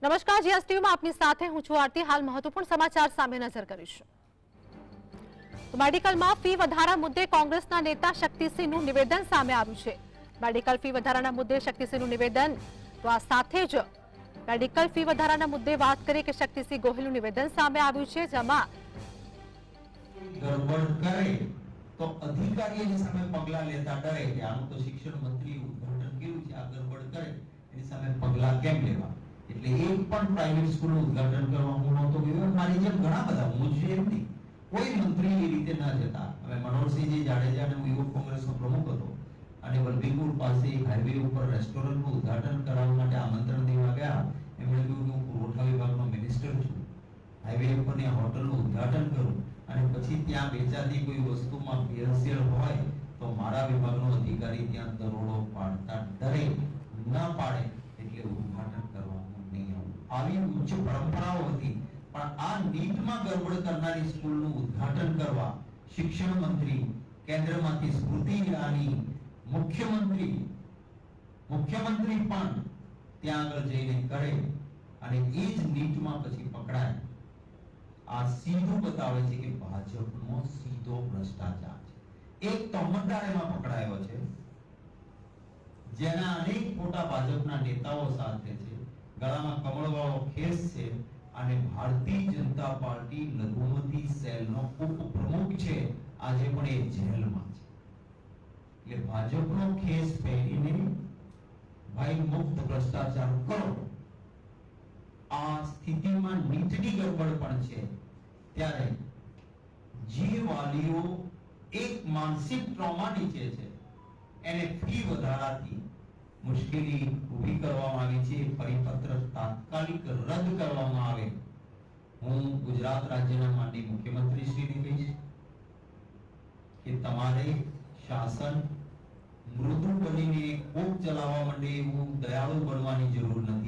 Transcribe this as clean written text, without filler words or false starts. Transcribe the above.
નમસ્કાર, જીએસ ટીવીમાં આપની સાથે હું છું આરતી। હાલ મહત્વપૂર્ણ સમાચાર સામે નજર કરીશું। મેડિકલમાં ફી વધારા મુદ્દે કોંગ્રેસના નેતા શક્તિસિંહનું નિવેદન સામે આવ્યું છે। મેડિકલ ફી વધારાના મુદ્દે શક્તિસિંહનું નિવેદન। તો આ સાથે જ મેડિકલ ફી વધારાના મુદ્દે વાત કરીએ કે શક્તિસિંહ ગોહિલનું નિવેદન સામે આવ્યું છે, જેમાં ગડબડ કરે તો અધિકારીઓની સામે પગલાં લેતા ડરે કે આનું તો શિક્ષણ મંત્રી ઉદ્ઘાટન કર્યું છે, આ ગડબડ કરે એની સામે પગલાં કેમ લેવા। એટલે એક પણ પ્રાઇવેટ સ્કૂલનું ઉદ્ઘાટન કરવા હું નહોતો ગયો। મારી જેમ ઘણા બધા, હું જ એમ નહીં, કોઈ મંત્રી એ રીતે ના જતા। હવે મનોહરસિંહજી જાડેજાને હું યુવક કોંગ્રેસનો પ્રમુખ હતો અને વલભીપુર પાસે હાઈવે ઉપર રેસ્ટોરન્ટનું ઉદ્ઘાટન કરાવવા માટે આમંત્રણ દેવા ગયા। એમણે કહ્યું કે હું પુરવઠા વિભાગનો મિનિસ્ટર છું, હાઈવે ઉપરની હોટલનું ઉદ્ઘાટન કરું અને પછી ત્યાં વેચાતી કોઈ વસ્તુમાં ભેળસેળ હોય તો મારા વિભાગનો અધિકારી ત્યાં દરોડો પાડતા ડરે, ન પાડે એટલે ઉદ્ઘાટન કરવાનું નહીં આવું। આવી ઉચ્ચ પરંપરાઓ હતી, પણ આ નીટમાં ગડબડ કરનારી સ્કૂલનું ઉદ્ઘાટન કરવા શિક્ષણ મંત્રી, કેન્દ્રમાંથી સ્મૃતિ ઈરાની, મુખ્યમંત્રી પણ ત્યાં આગળ જઈને કરે અને એ જ નીટમાં પછી પકડાય। આ સીધું બતાવે છે કે ભાજપનો સીધો ભ્રષ્ટાચાર છે। એક તો મતદાર એમાં પકડાયો છે, જેના અનેક ફોટા ભાજપના નેતાઓ સાથે છે, ગળામાં કમળવાળો ખેસ છે અને ભારતીય જનતા પાર્ટી લઘુમતી સેલનો ઉપપ્રમુખ છે, આજે પણ એ જેલમાં છે। એટલે ભાજપનો ખેસ પહેરીને ભાઈ મુક્ત ભ્રષ્ટાચાર કરો। આ સ્થિતિમાં નીટની ગડબડ પણ છે, ત્યારે જે વાલીઓ એક માનસિક ટ્રોમા નીચે છે એને ફી વધારાથી મુશ્કેલી ઊભી કરવામાં આવી છે, પરિપત્ર તાત્કાલિક રદ કરવામાં આવે। હું ગુજરાત રાજ્યના માનનીય મુખ્યમંત્રી શ્રીને કહીશ કે તમારે શાસન મૃદુ બનીને કોક ચલાવવા માંડે એવું દયાળુ બનવાની જરૂર નથી।